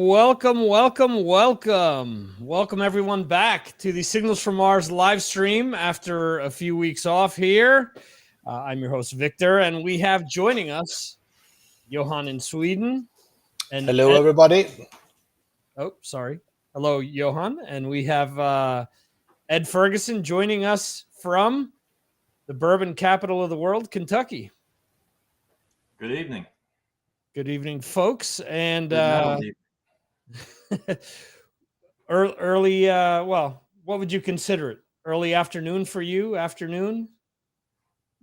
Welcome everyone back to the Signals from Mars live stream after a few weeks off here. I'm your host, Victor, and we have joining us Johan in Sweden. And hello, everybody. Oh, sorry. Hello, Johan. And we have Ed Ferguson joining us from the bourbon capital of the world, Kentucky. Good evening. Good evening, folks. And early, well, what would you consider it? Early afternoon for you? Afternoon?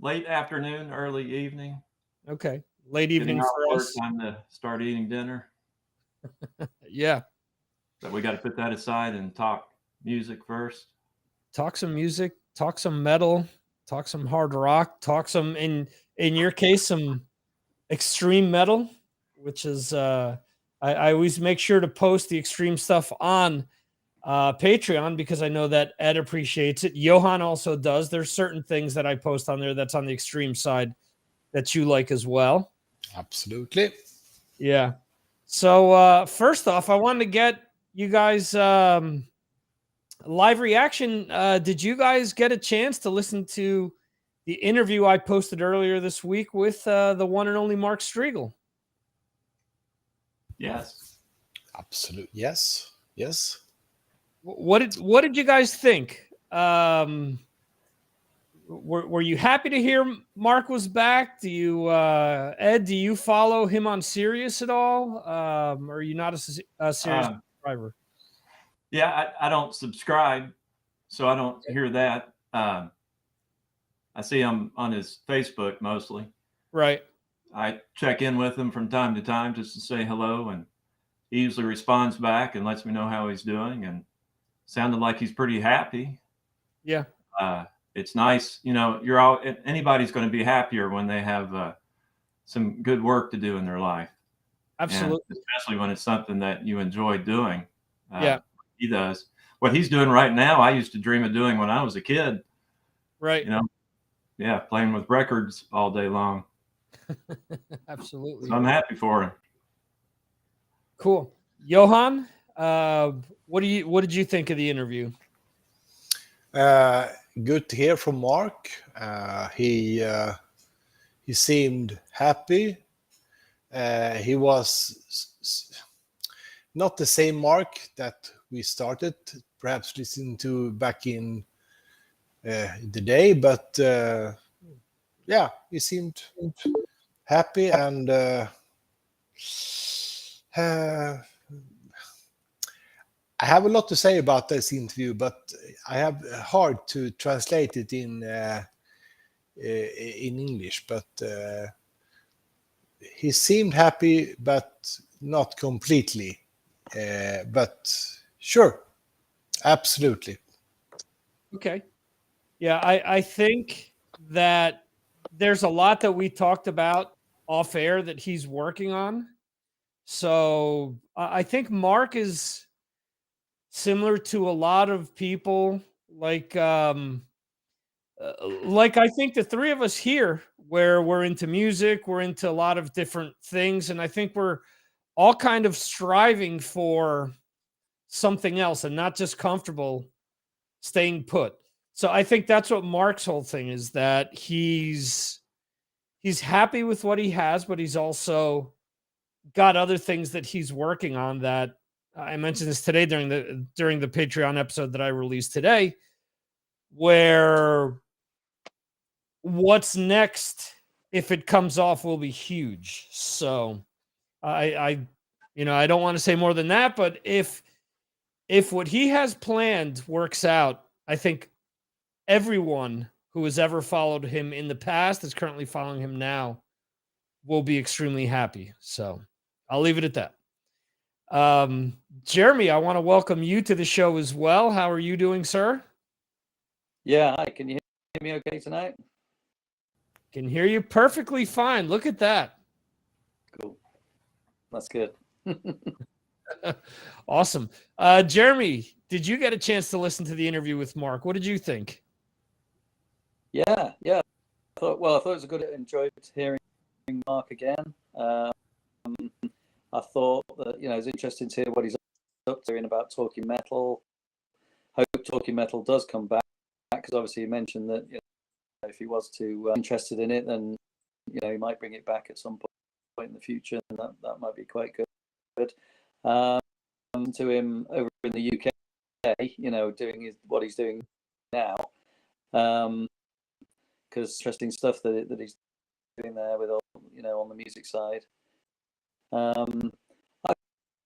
Late afternoon, early evening. Okay. Late evening for us. Time to start eating dinner. Yeah. But we got to put that aside and talk music first. Talk some music, talk some metal, talk some hard rock, talk some, in your case, some extreme metal, which is, I always make sure to post the extreme stuff on Patreon because I know that Ed appreciates it. Johan also does. There's certain things that I post on there that's on the extreme side that you like as well. Absolutely. Yeah. So first off, I wanted to get you guys live reaction. Did you guys get a chance to listen to the interview I posted earlier this week with the one and only Mark Strigl? Yes. Absolutely. Yes. Yes. What did you guys think? Were you happy to hear Mark was back? Do you, Ed? Do you follow him on Sirius at all? Are you not a Sirius subscriber? Yeah, I don't subscribe, so I don't hear that. I see him on his Facebook mostly. Right. I check in with him from time to time just to say hello, and he usually responds back and lets me know how he's doing, and sounded like he's pretty happy. Yeah. It's nice, anybody's going to be happier when they have some good work to do in their life. Absolutely. And especially when it's something that you enjoy doing. Yeah. He does. What he's doing right now, I used to dream of doing when I was a kid. Right. Yeah, playing with records all day long. Absolutely. So I'm happy for him. Cool. Johan, what did you think of the interview? Good to hear from Mark. He seemed happy. He was not the same Mark that we started perhaps listening to back in the day, but yeah, he seemed happy, and I have a lot to say about this interview, but I have hard to translate it in English. But he seemed happy, but not completely. But sure, absolutely. Okay. Yeah, I think that there's a lot that we talked about off air that he's working on. So I think Mark is similar to a lot of people, like I think the three of us here, where we're into music, we're into a lot of different things, and I think we're all kind of striving for something else and not just comfortable staying put. So I think that's what Mark's whole thing is, that he's happy with what he has, but he's also got other things that he's working on. That I mentioned this today during the Patreon episode that I released today, where what's next, if it comes off, will be huge. So I don't want to say more than that, but if what he has planned works out, I think everyone who has ever followed him in the past is currently following him now will be extremely happy. So I'll leave it at that. Jeremy, I want to welcome you to the show as well. How are you doing, sir? Yeah, hi. Can you hear me okay tonight? Can hear you perfectly fine. Look at that. Cool. That's good. Awesome. Jeremy, did you get a chance to listen to the interview with Mark? What did you think? Yeah. I thought it was a good. Enjoyed hearing Mark again. I I thought that, you know, it's interesting to hear what he's up to in about Talking Metal. Hope Talking Metal does come back, because obviously you mentioned that, you know, if he was to interested in it, then, you know, he might bring it back at some point in the future, and that might be quite good. To him over in the UK, you know, doing what he's doing now, because interesting stuff that he's doing there with all, you know, on the music side. I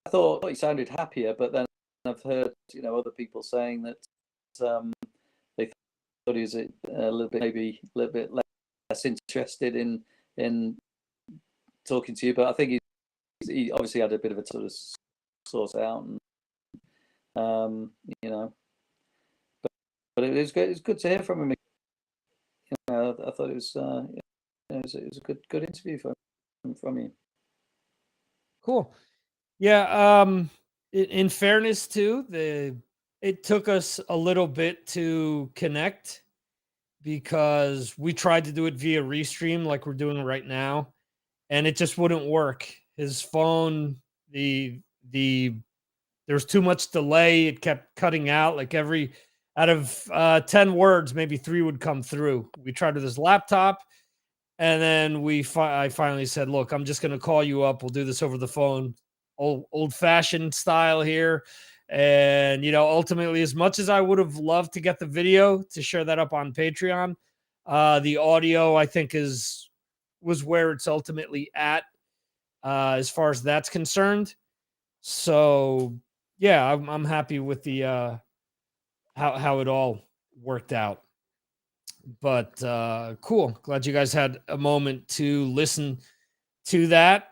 thought he sounded happier, but then I've heard, you know, other people saying that they thought he was a little bit less interested in talking to you. But I think he obviously had a bit of a sort of sort out, and you know, but it was good. It's good to hear from him. You know, I thought it was a good interview from you. Cool. Yeah. In fairness too, it took us a little bit to connect, because we tried to do it via Restream like we're doing right now, and it just wouldn't work. His phone, there was too much delay. It kept cutting out. Like every out of 10 words, maybe 3 would come through. We tried with his laptop, and then I finally said, look, I'm just going to call you up. We'll do this over the phone, old fashioned style here. And, you know, ultimately, as much as I would have loved to get the video to share that up on Patreon, the audio, I think, was where it's ultimately at, as far as that's concerned. So yeah, I'm happy with the how it all worked out. But cool. Glad you guys had a moment to listen to that.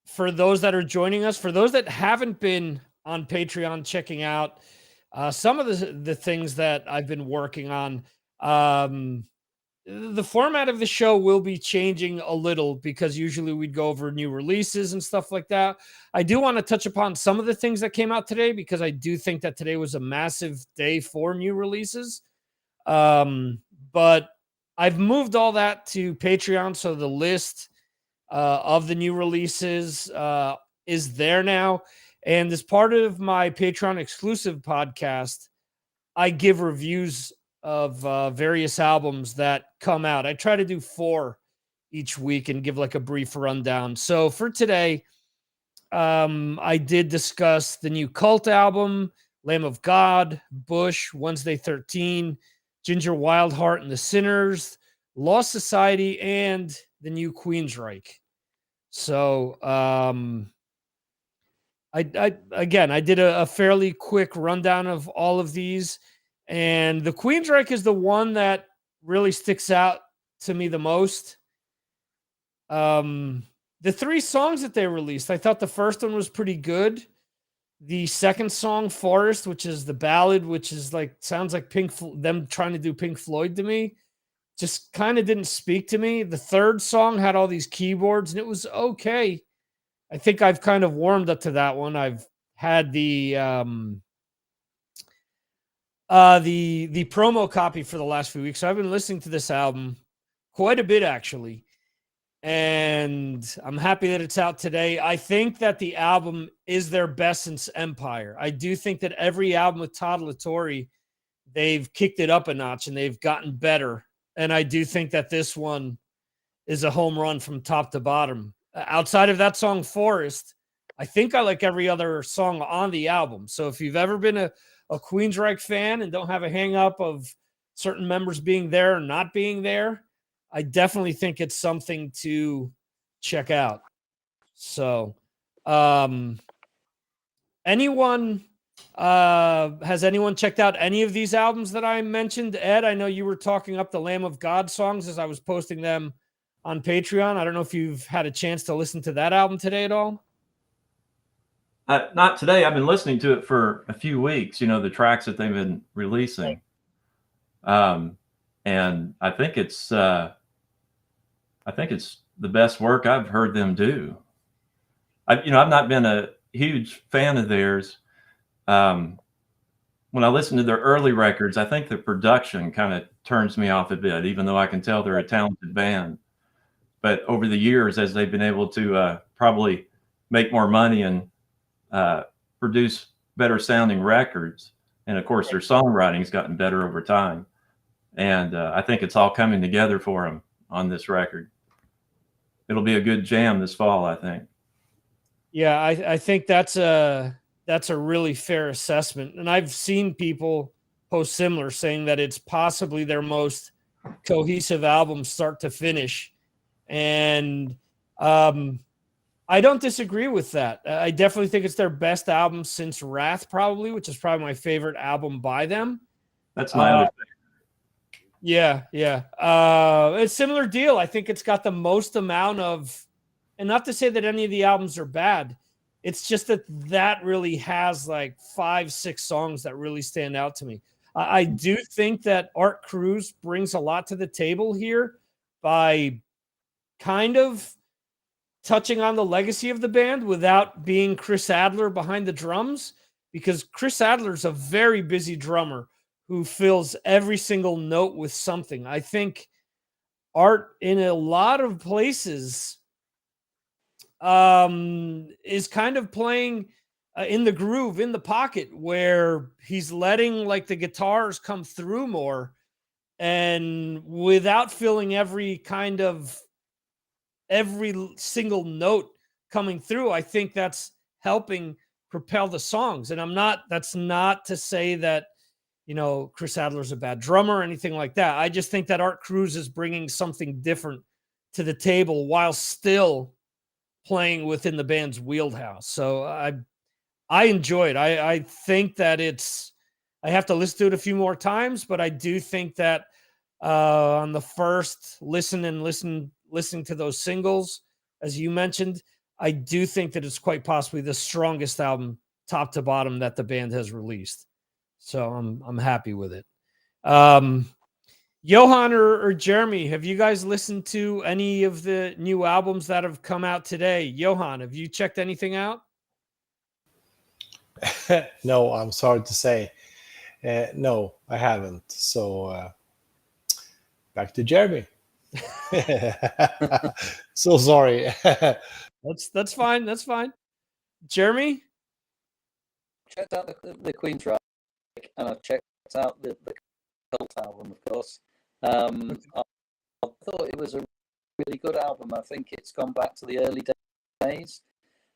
For those that are joining us, for those that haven't been on Patreon checking out some of the things that I've been working on, the format of the show will be changing a little, because usually we'd go over new releases and stuff like that. I do want to touch upon some of the things that came out today, because I do think that today was a massive day for new releases. But I've moved all that to Patreon, so the list of the new releases is there now. And as part of my Patreon exclusive podcast, I give reviews of various albums that come out. I try to do 4 each week and give like a brief rundown. So for today, I did discuss the new Cult album, Lamb of God, Bush, Wednesday 13, Ginger Wildheart and the Sinners, Lost Society, and the new Queensryche. So I did a fairly quick rundown of all of these. And the Queensryche is the one that really sticks out to me the most. The 3 songs that they released, I thought the first one was pretty good. The second song, Forest, which is the ballad, which is like, sounds like them trying to do Pink Floyd to me, just kind of didn't speak to me. The third song had all these keyboards, and it was okay. I think I've kind of warmed up to that one. I've had the promo copy for the last few weeks. So I've been listening to this album quite a bit, actually. And I'm happy that it's out today. I think that the album is their best since Empire. I do think that every album with Todd LaTorre, they've kicked it up a notch and they've gotten better. And I do think that this one is a home run from top to bottom. Outside of that song, Forest, I think I like every other song on the album. So if you've ever been a Queensryche fan and don't have a hang up of certain members being there or not being there, I definitely think it's something to check out. So, anyone has anyone checked out any of these albums that I mentioned? Ed, I know you were talking up the Lamb of God songs as I was posting them on Patreon. I don't know if you've had a chance to listen to that album today at all. Not today. I've been listening to it for a few weeks, you know, the tracks that they've been releasing. And I think it's the best work I've heard them do. I've not been a huge fan of theirs. When I listen to their early records, I think the production kind of turns me off a bit, even though I can tell they're a talented band. But over the years, as they've been able to probably make more money and produce better sounding records, and of course their songwriting's gotten better over time. And I think it's all coming together for them on this record. It'll be a good jam this fall, I think. Yeah, I think that's a really fair assessment. And I've seen people post similar, saying that it's possibly their most cohesive album start to finish. And I don't disagree with that. I definitely think it's their best album since Wrath, probably, which is probably my favorite album by them. That's my understanding. Yeah. It's a similar deal. I think it's got the most amount of, and not to say that any of the albums are bad, it's just that really has like 5-6 songs that really stand out to me. I do think that Art Cruz brings a lot to the table here by kind of touching on the legacy of the band without being Chris Adler behind the drums, because Chris Adler's a very busy drummer who fills every single note with something. I think Art, in a lot of places, is kind of playing in the groove, in the pocket, where he's letting like the guitars come through more, and without filling every single note coming through. I think that's helping propel the songs. And that's not to say that, Chris Adler's a bad drummer or anything like that. I just think that Art Cruz is bringing something different to the table while still playing within the band's wheelhouse. So I enjoy it. I think that I have to listen to it a few more times, but I do think that on the first listening to those singles, as you mentioned, I do think that it's quite possibly the strongest album top to bottom that the band has released. So I'm happy with it. Johan or Jeremy, have you guys listened to any of the new albums that have come out today? Johan, have you checked anything out? No, I'm sorry to say. No, I haven't. So back to Jeremy. So sorry. That's fine. That's fine. Jeremy? Checked out the Queensryche, and I've checked out the Cult album, of course. I thought it was a really good album. I think it's gone back to the early days.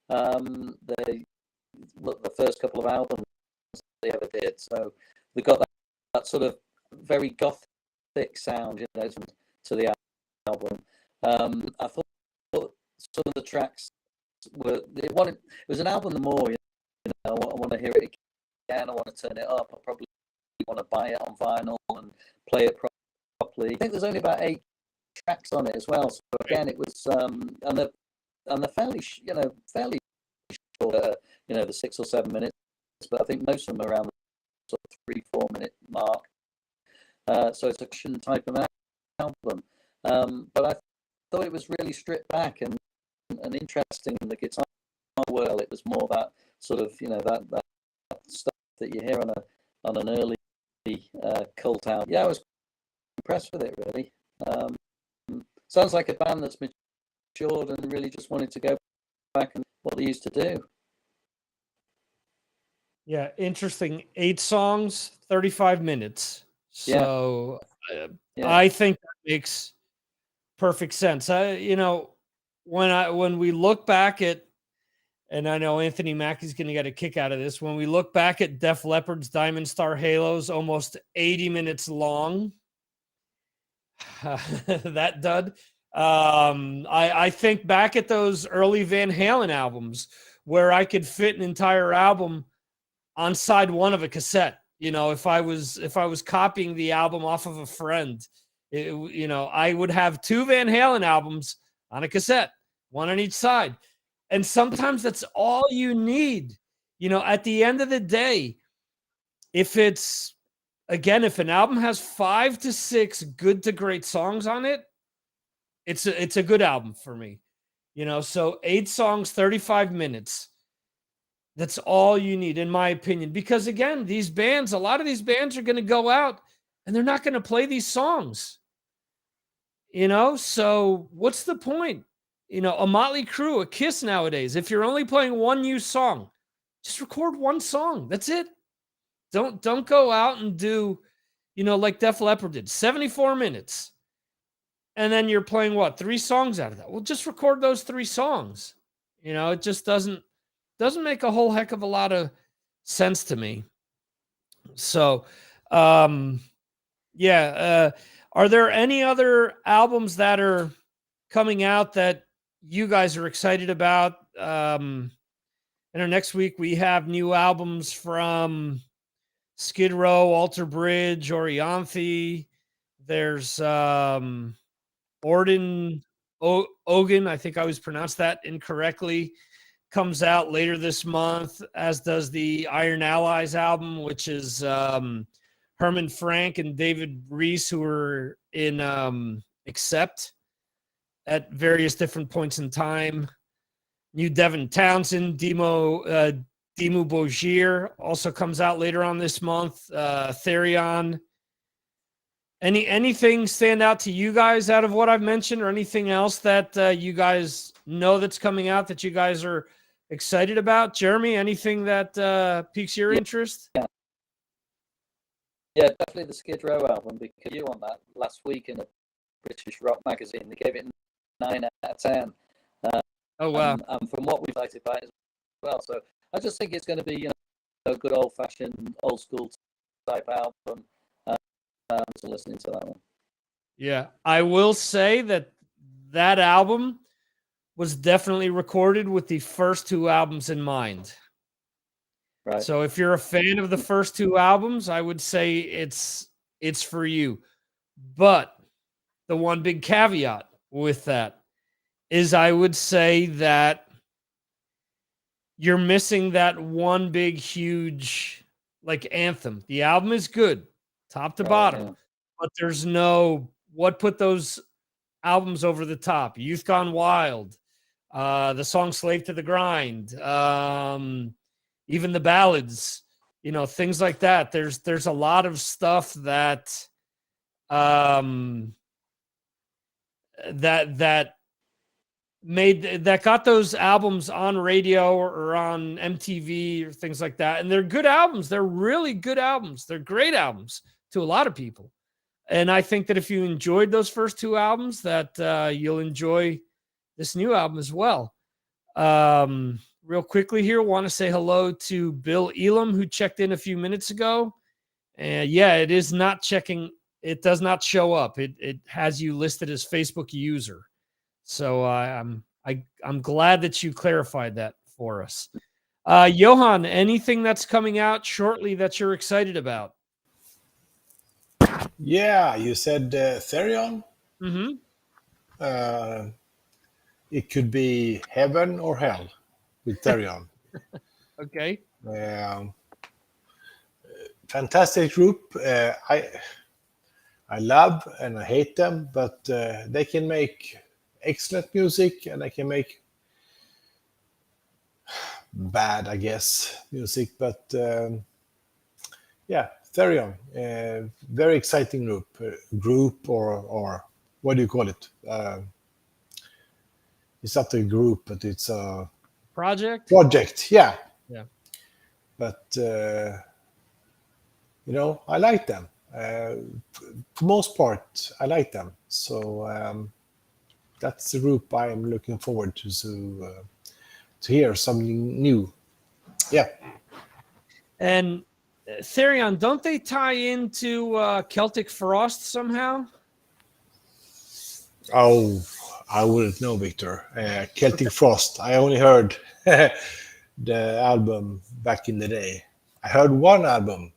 The first couple of albums they ever did. So they got that sort of very gothic sound, to the album. I thought some of the tracks it was an album. The more, I want to hear it again. I want to turn it up. I probably want to buy it on vinyl and play it properly. I think there's only about 8 tracks on it as well. So again, it was and they're fairly short. The 6 or 7 minutes, but I think most of them are around the sort of 3-4 minute mark. So it's a action type of album. But I thought it was really stripped back and interesting in the guitar world. It was more that sort of that stuff that you hear on an early Cult album. Yeah, I was impressed with it, really. Sounds like a band that's matured and really just wanted to go back and what they used to do. Yeah, interesting. 8 songs, 35 minutes. So I think that makes perfect sense. When we look back at, and I know Anthony Mackie's going to get a kick out of this, when we look back at Def Leppard's Diamond Star Halos, almost 80 minutes long, that dud. I think back at those early Van Halen albums where I could fit an entire album on side 1 of a cassette. If I was copying the album off of a friend, I would have 2 Van Halen albums on a cassette, 1 on each side. And sometimes that's all you need. At the end of the day, if an album has 5 to 6 good to great songs on it, it's a good album for me. So 8 songs, 35 minutes. That's all you need, in my opinion. Because again, a lot of these bands are going to go out and they're not going to play these songs. So what's the point? A Motley Crue, a Kiss nowadays, if you're only playing one new song, just record one song. That's it. Don't go out and do, like Def Leppard did, 74 minutes. And then you're playing what, 3 songs out of that? Well, just record those 3 songs. It just doesn't make a whole heck of a lot of sense to me. So, yeah. Are there any other albums that are coming out that you guys are excited about? Next week we have new albums from Skid Row, Alter Bridge, Orianthe. There's Ogan. I think I always pronounced that incorrectly. Comes out later this month, as does the Iron Allies album, which is Herman Frank and David Reese, who were in Accept at various different points in time. New Devin Townsend, Dimmu Borgir also comes out later on this month. Therion. Anything stand out to you guys out of what I've mentioned, or anything else that you guys know that's coming out that you guys are excited about? Jeremy, anything that piques your interest? Yeah, definitely the Skid Row album, because you on that last week in a British rock magazine. They gave it 9 out of 10. Oh, wow. And from what we've cited by it as well. So I just think it's going to be a good old-fashioned, old-school type album. So listening to that one. Yeah, I will say that album was definitely recorded with the first 2 albums in mind. Right. So if you're a fan of the first 2 albums, I would say it's for you. But the one big caveat with that is I would say that you're missing that one big, huge, like, anthem. The album is good, top to bottom, yeah. but there's no, what put those albums over the top? Youth Gone Wild, the song Slave to the Grind, even the ballads, things like that. There's a lot of stuff that that got those albums on radio or on MTV or things like that. And they're good albums. They're really good albums. They're great albums to a lot of people. And I think that if you enjoyed those first 2 albums, that you'll enjoy this new album as well. Real quickly here, want to say hello to Bill Elam, who checked in a few minutes ago. And yeah, it is not checking. It does not show up. It has you listed as Facebook user. So I'm glad that you clarified that for us. Johan, anything that's coming out shortly that you're excited about? Yeah, you said Therion. Mm-hmm. It could be heaven or hell with Therion. Okay. Fantastic group. I love and I hate them, but they can make excellent music, and they can make bad, I guess, music. But yeah, Therion, very exciting group, or what do you call it? It's not a group, but it's a project. Yeah. Yeah. But I like them. For most part, I like them. So that's the group I am looking forward to hear something new. Yeah. And Therion, don't they tie into Celtic Frost somehow? Oh, I wouldn't know, Victor. Celtic Frost. I only heard the album back in the day. I heard one album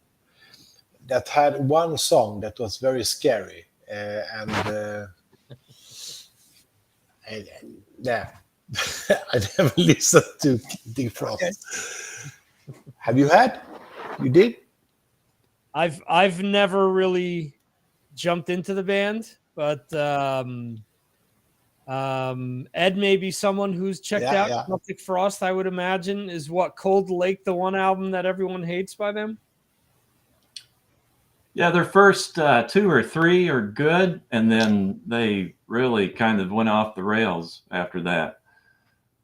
that had one song that was very scary, and yeah, I never listened to Celtic Frost. Okay. Have you had? You did? I've never really jumped into the band, but Ed may be someone who's checked out Celtic Frost. I would imagine is what Cold Lake, the one album that everyone hates by them. Yeah, their first 2 or 3 are good, and then they really kind of went off the rails after that.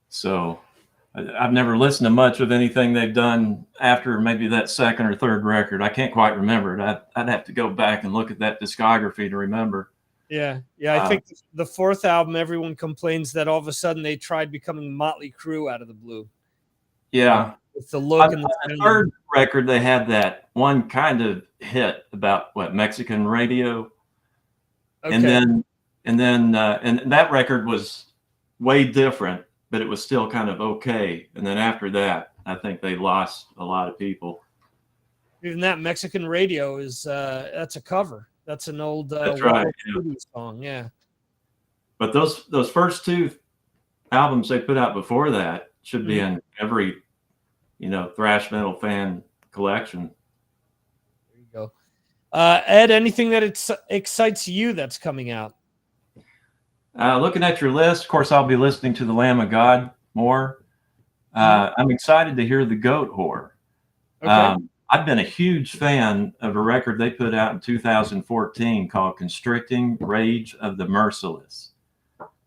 So I've never listened to much of anything they've done after maybe that second or third record. I can't quite remember it. I'd have to go back and look at that discography to remember. Yeah. I think the fourth album, everyone complains that all of a sudden they tried becoming Motley Crue out of the blue. Yeah. With the look On and the the third record, they had that one kind of hit about Mexican radio. Okay. And that record was way different, but it was still kind of okay. And then after that, I think they lost a lot of people. Even that Mexican radio is that's a cover. That's an old That's right, song. Yeah. But those first two albums they put out before that should be in every thrash metal fan collection. There you go. Ed, anything that excites you that's coming out? Looking at your list, of course, I'll be listening to The Lamb of God more. I'm excited to hear the Goatwhore. Okay. I've been a huge fan of a record they put out in 2014 called Constricting Rage of the Merciless.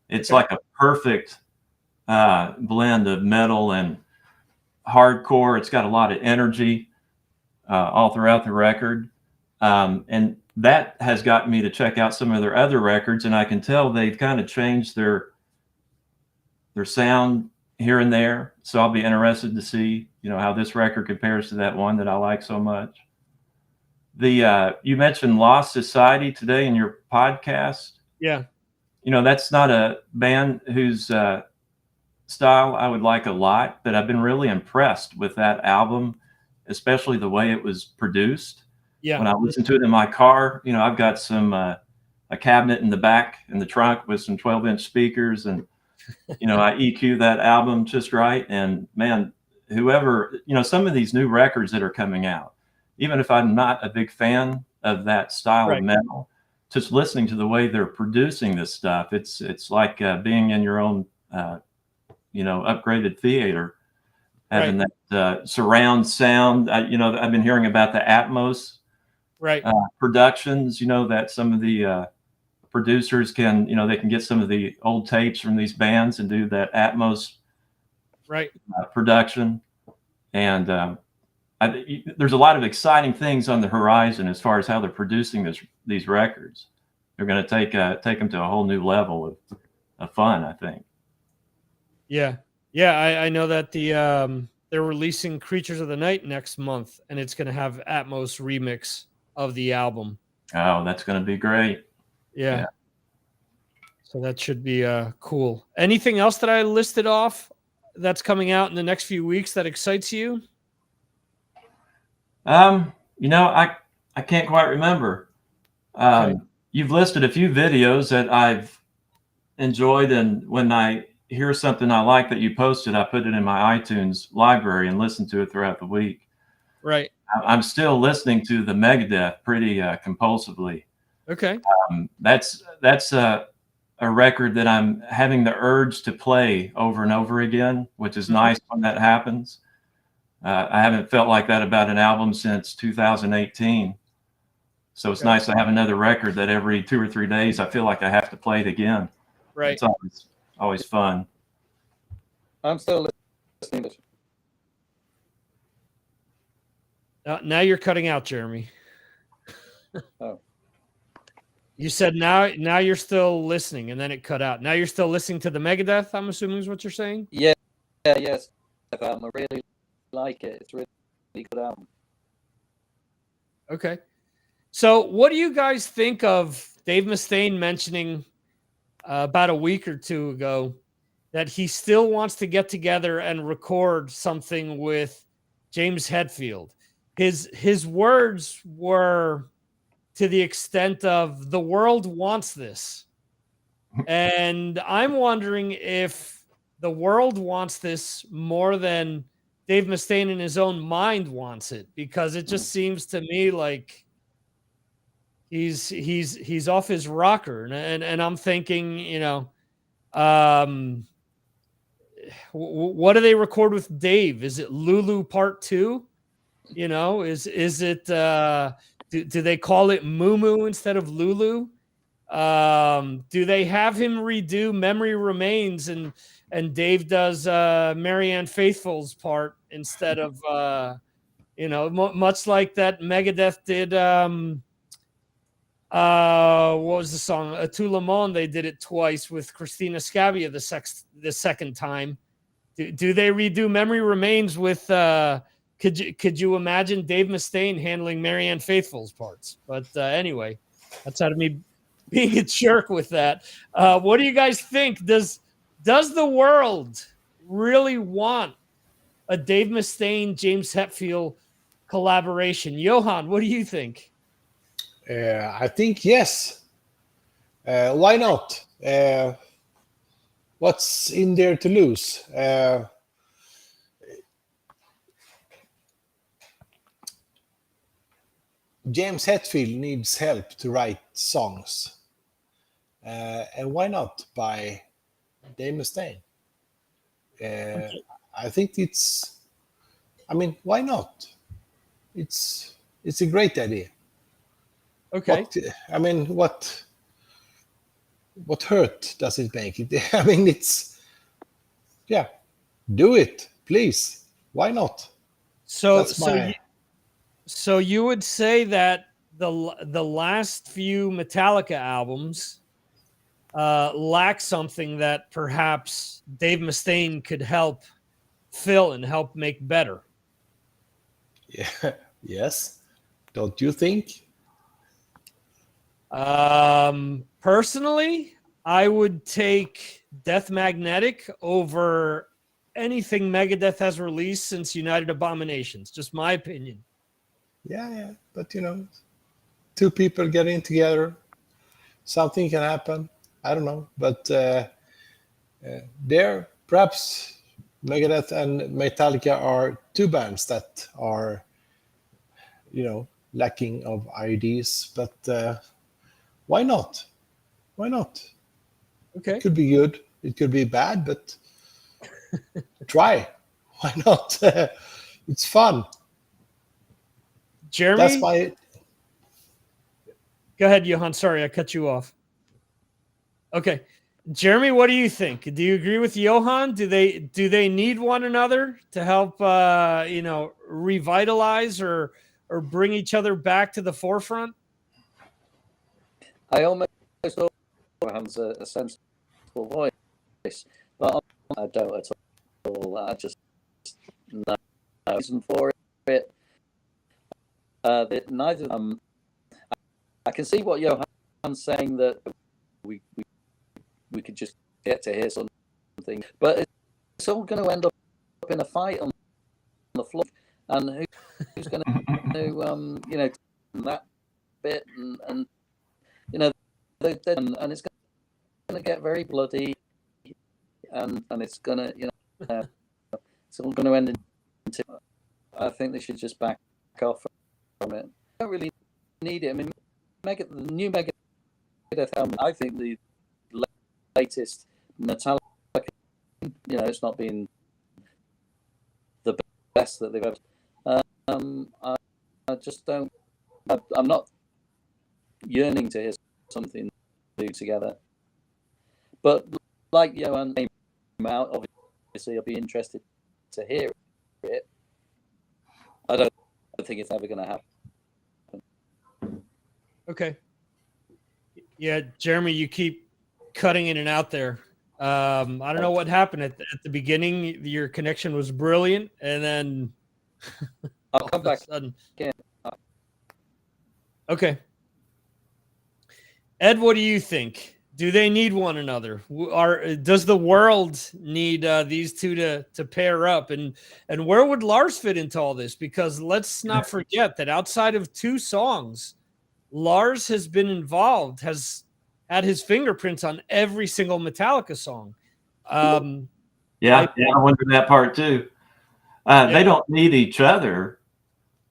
It's like a perfect blend of metal and hardcore. It's got a lot of energy all throughout the record. And that has gotten me to check out some of their other records, and I can tell they've kind of changed their sound here and there. So I'll be interested to see, how this record compares to that one that I like so much. You mentioned Lost Society today in your podcast. Yeah. That's not a band whose style I would like a lot, but I've been really impressed with that album, especially the way it was produced. Yeah. When I listen to it in my car, I've got a cabinet in the back in the trunk with some 12-inch speakers, and I EQ that album just right. And man, whoever, some of these new records that are coming out, even if I'm not a big fan of that style of metal, just listening to the way they're producing this stuff, it's like being in your own upgraded theater, having that surround sound. I've been hearing about the Atmos productions, that some of the producers can, they can get some of the old tapes from these bands and do that Atmos production. And there's a lot of exciting things on the horizon as far as how they're producing these records. They're going to take them to a whole new level of fun, I think. Yeah. I know that they're releasing Creatures of the Night next month, and it's going to have Atmos remix of the album. Oh, that's going to be great. Yeah. So that should be cool. Anything else that I listed off that's coming out in the next few weeks that excites you? I can't quite remember. You've listed a few videos that I've enjoyed, and when I hear something I like that you posted, I put it in my iTunes library and listen to it throughout the week. Right. I'm still listening to the Megadeth pretty compulsively. Okay. That's a record that I'm having the urge to play over and over again, which is nice when that happens. I haven't felt like that about an album since 2018. So it's nice to have another record that every 2 or 3 days I feel like I have to play it again. Right. It's always fun. I'm still listening. Now you're cutting out, Jeremy. Oh. You said now you're still listening, and then it cut out. Now you're still listening to the Megadeth, I'm assuming is what you're saying? Yes. I really like it. It's really good album. Okay. So what do you guys think of Dave Mustaine mentioning about a week or two ago that he still wants to get together and record something with James Hetfield? His words were to the extent of, the world wants this. And I'm wondering if the world wants this more than Dave Mustaine in his own mind wants it, because it just seems to me like he's off his rocker. And I'm thinking, what do they record with Dave? Is it Lulu Part 2? Is it do they call it Moo Moo instead of Lulu? Do they have him redo Memory Remains and Dave does Marianne Faithfull's part instead of much like that Megadeth did what was the song? Tout le monde, they did it twice with Christina Scabia the second time. Do they redo Memory Remains with could you imagine Dave Mustaine handling Marianne Faithfull's parts? But anyway, that's out of me being a jerk with that. What do you guys think? Does the world really want a Dave Mustaine, James Hetfield collaboration? Johan, what do you think? I think yes. Why not? What's in there to lose? James Hetfield needs help to write songs. And why not by Dave Mustaine? I think why not? It's a great idea. Okay. What hurt does it make? Do it, please. Why not? So you would say that the last few Metallica albums lack something that perhaps Dave Mustaine could help fill and help make better? Yeah. Yes. Don't you think? Personally, I would take Death Magnetic over anything Megadeth has released since United Abominations. Just my opinion. Yeah. But two people getting together, something can happen. I don't know. But there, perhaps Megadeth and Metallica are two bands that are, lacking of ideas. But why not? Why not? Okay. It could be good. It could be bad, but try. Why not? It's fun. Jeremy? That's my... Go ahead, Johan. Sorry, I cut you off. Okay. Jeremy, what do you think? Do you agree with Johan? Do they need one another to help revitalize or bring each other back to the forefront? I almost thought Johan's a sensible voice, but I don't at all. I just no reason for it. That neither. I can see what Johan's saying, that we could just get to hear something, but it's all going to end up in a fight on the floor, and who's going to that bit and and it's going to get very bloody, and it's going to it's all going to end into. I think they should just back off from it. Don't really need it. I mean, the new Megadeth album, I think the latest Metallica, it's not been the best that they've ever. I just don't. I'm not yearning to hear something new together. But like Johan came out, obviously I'll be interested to hear it. I don't think it's ever going to happen. Okay. Yeah, Jeremy, you keep cutting in and out there. I don't know what happened at the beginning. Your connection was brilliant, and then I'll come back. Again. Okay. Ed, what do you think? Do they need one another? Does the world need these two to pair up? And where would Lars fit into all this? Because let's not forget that outside of 2 songs, Lars has been involved, has had his fingerprints on every single Metallica song. I wonder that part too. They don't need each other,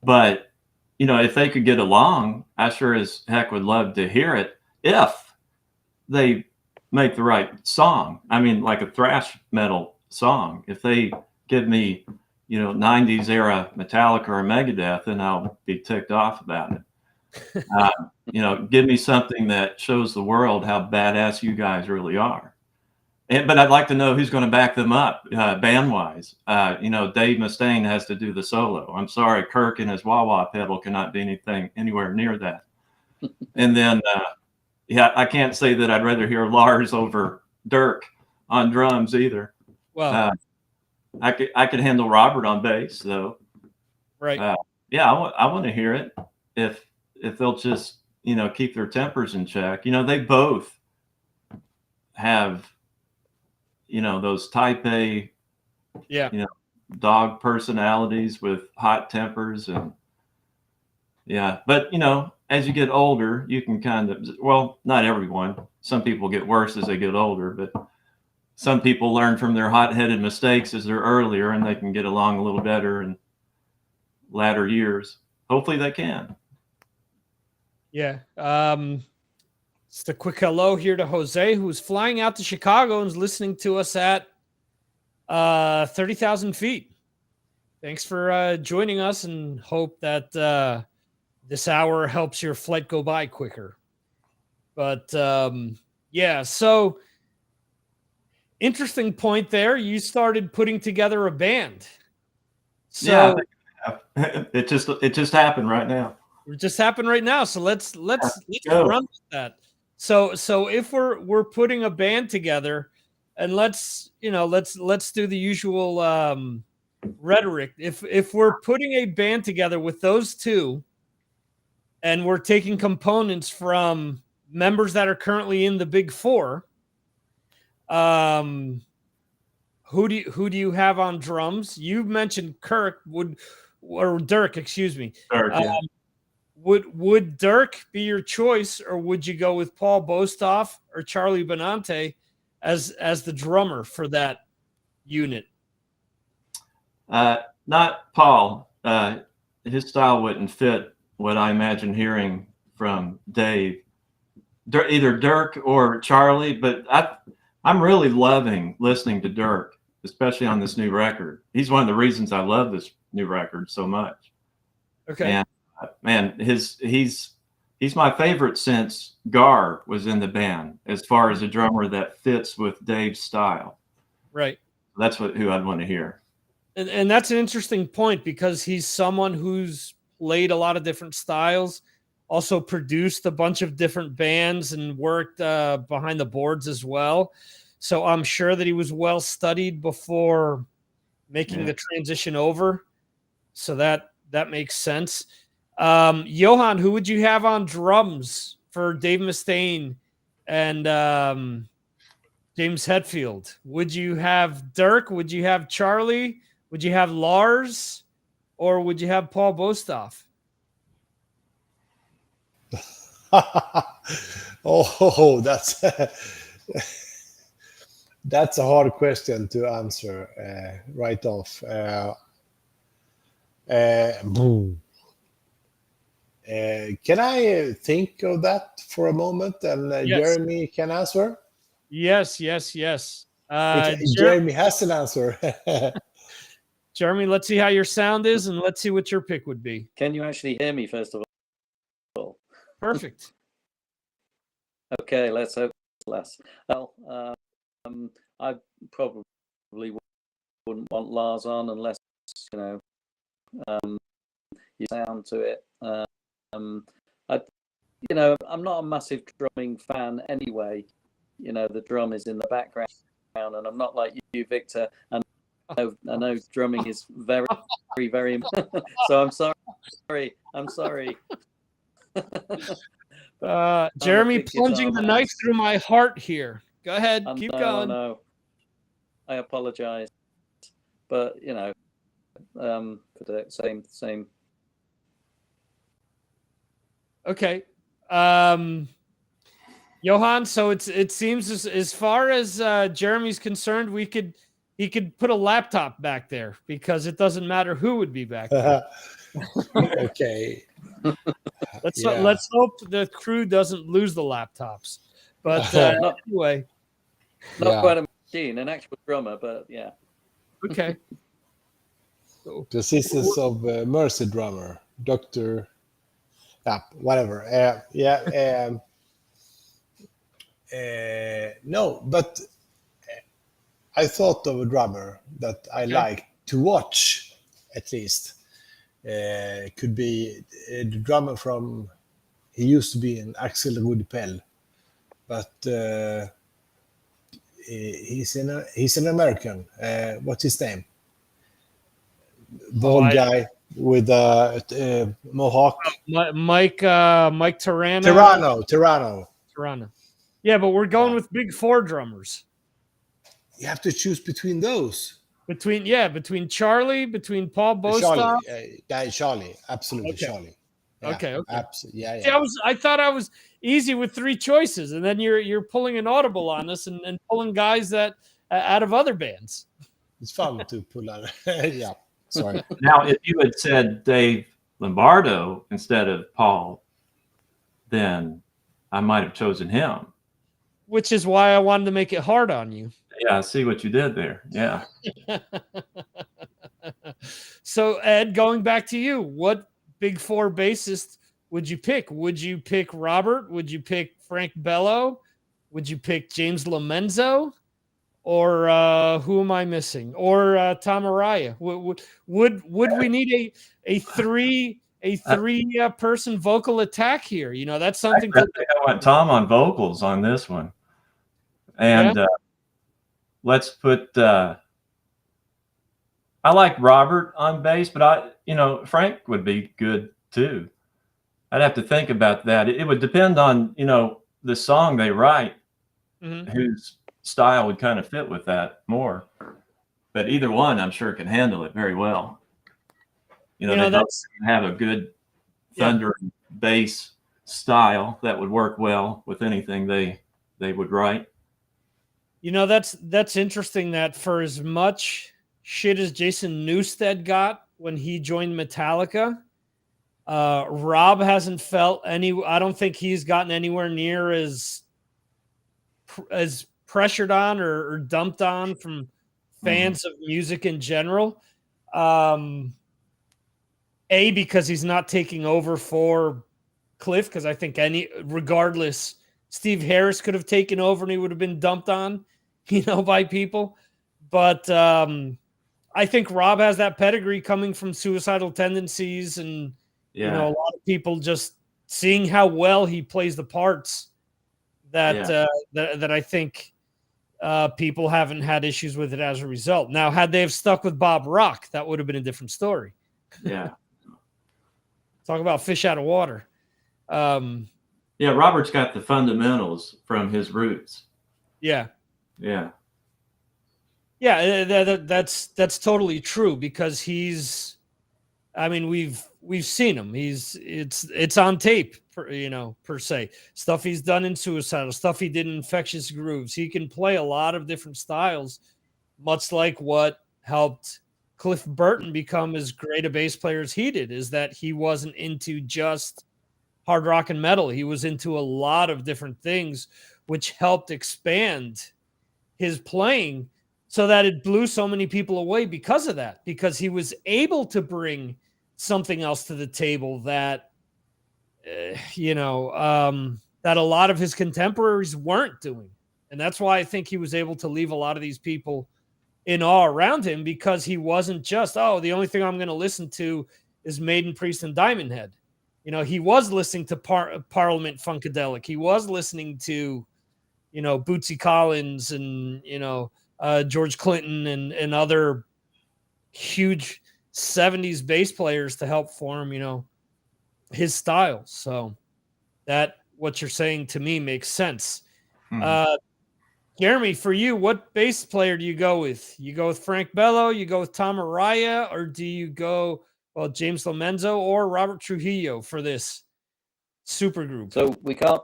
but if they could get along, I sure as heck would love to hear it if they make the right song. I mean, like a thrash metal song. If they give me, 90s era Metallica or Megadeth, then I'll be ticked off about it. give me something that shows the world how badass you guys really are. But I'd like to know who's going to back them up band-wise. Dave Mustaine has to do the solo. I'm sorry, Kirk and his wah-wah pedal cannot be anywhere near that. And then, I can't say that I'd rather hear Lars over Dirk on drums either. Well, I could handle Robert on bass though. Right. I want to hear it if they'll just keep their tempers in check. They both have those type A dog personalities with hot tempers and but as you get older you can kind of, well, not everyone, some people get worse as they get older, but some people learn from their hot-headed mistakes as they're earlier and they can get along a little better in latter years. Hopefully they can. Yeah. Just a quick hello here to Jose, who's flying out to Chicago and is listening to us at 30,000 feet. Thanks for joining us, and hope that this hour helps your flight go by quicker. But so interesting point there. You started putting together a band. So it just happened right now. It just happened right now. So let's run with that. So if we're putting a band together, and let's do the usual rhetoric. If we're putting a band together with those two, and we're taking components from members that are currently in the Big Four, who do you have on drums? You mentioned Dirk, excuse me. Dirk, yeah. Would Dirk be your choice, or would you go with Paul Bostoff or Charlie Benante as the drummer for that unit? Not Paul. His style wouldn't fit what I imagine hearing from Dave. Either Dirk or Charlie, but I'm really loving listening to Dirk, especially on this new record. He's one of the reasons I love this new record so much. Okay. And man, he's my favorite since Gar was in the band, as far as a drummer that fits with Dave's style. Right. That's who I'd want to hear. And that's an interesting point, because he's someone who's played a lot of different styles, also produced a bunch of different bands and worked behind the boards as well. So I'm sure that he was well studied before making the transition over. So that makes sense. Johan, who would you have on drums for Dave Mustaine and James Hetfield? Would you have Dirk? Would you have Charlie? Would you have Lars? Or would you have Paul Bostoff? Oh, that's a hard question to answer right off. Can I think of that for a moment, and Yes. Jeremy can answer? Yes. Jeremy has an answer. Jeremy, let's see how your sound is, and let's see what your pick would be. Can you actually hear me, first of all? Perfect. Okay, let's hope it's less. Well, I probably wouldn't want Lars on unless, you sound to it. I'm not a massive drumming fan anyway. The drum is in the background, and I'm not like you, Victor. And I know drumming is very, very, very. So I'm sorry. Jeremy plunging the knife through my heart here. Go ahead, keep going. No, I apologize, but for the same. Okay, Johan. So it seems as far as Jeremy's concerned, he could put a laptop back there, because it doesn't matter who would be back there. Okay. Let's hope the crew doesn't lose the laptops. But anyway, not quite a machine, an actual drummer, but yeah. Okay. The Sisters of Mercy drummer, Dr. whatever. No, but I thought of a drummer that I like to watch, at least. Could be the drummer from. He used to be in Axel Rudipell, but he's an American. What's his name? Bald guy with a mohawk. Mike Tirano. Tirano. Yeah, but we're going with big four drummers. You have to choose between those. Between Charlie, between Paul Bostock. Charlie, absolutely, Okay. Charlie. Yeah, Okay. absolutely. Yeah. See, I thought I was easy with three choices, and then you're pulling an audible on us and pulling guys that out of other bands. It's fun to pull out. Yeah. Sorry. Now, if you had said Dave Lombardo instead of Paul, then I might have chosen him. Which is why I wanted to make it hard on you. Yeah, I see what you did there. Yeah. So, Ed, going back to you, what big four bassist would you pick? Would you pick Robert? Would you pick Frank Bello? Would you pick James Lomenzo? Or who am I missing? Or Tom Araya? Would we need a three person vocal attack here? You know, that's something. I think I want Tom on vocals on this one, and let's put. I like Robert on bass, but Frank would be good too. I'd have to think about that. It would depend on the song they write, whose style would kind of fit with that more. But either one, I'm sure, can handle it very well. They both have a good thundering bass style that would work well with anything they would write. That's interesting that for as much shit as Jason Newsted got when he joined Metallica, Rob hasn't felt I don't think he's gotten anywhere near as pressured on or dumped on from fans of music in general. Because he's not taking over for Cliff, because I think regardless, Steve Harris could have taken over and he would have been dumped on, by people. But I think Rob has that pedigree coming from Suicidal Tendencies and a lot of people just seeing how well he plays the parts that I think people haven't had issues with it as a result. Now, had they have stuck with Bob Rock, that would have been a different story. Yeah. Talk about fish out of water. Robert's got the fundamentals from his roots. Yeah. Yeah. Yeah, that's totally true because we've seen him. It's on tape, per se. Stuff he's done in Suicidal, stuff he did in Infectious Grooves. He can play a lot of different styles, much like what helped Cliff Burton become as great a bass player as he did, is that he wasn't into just hard rock and metal. He was into a lot of different things, which helped expand his playing so that it blew so many people away because of that, because he was able to bring something else to the table that, that a lot of his contemporaries weren't doing. And that's why I think he was able to leave a lot of these people in awe around him, because he wasn't just, the only thing I'm going to listen to is Maiden, Priest, and Diamond Head. He was listening to Parliament Funkadelic. He was listening to, Bootsy Collins and, George Clinton and other huge 70s bass players to help form, his style. So that what you're saying to me makes sense. Jeremy, for you, what bass player do you go with? You go with Frank Bello, you go with Tom Araya, or do you go, James Lomenzo or Robert Trujillo for this supergroup? So we can't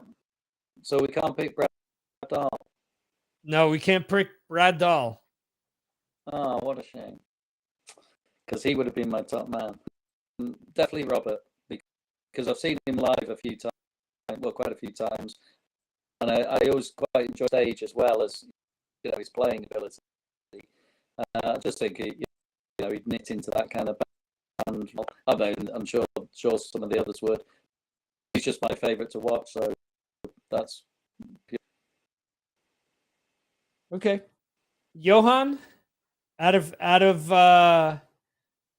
pick Brad Dahl. No, we can't pick Brad Dahl. Oh, what a shame. Because he would have been my top man. Definitely Robert, because I've seen him live quite a few times. And I always quite enjoy stage as well as his playing ability. I just think he'd knit into that kind of band. I'm sure some of the others would. just my favorite to watch. So that's Okay. Johan, out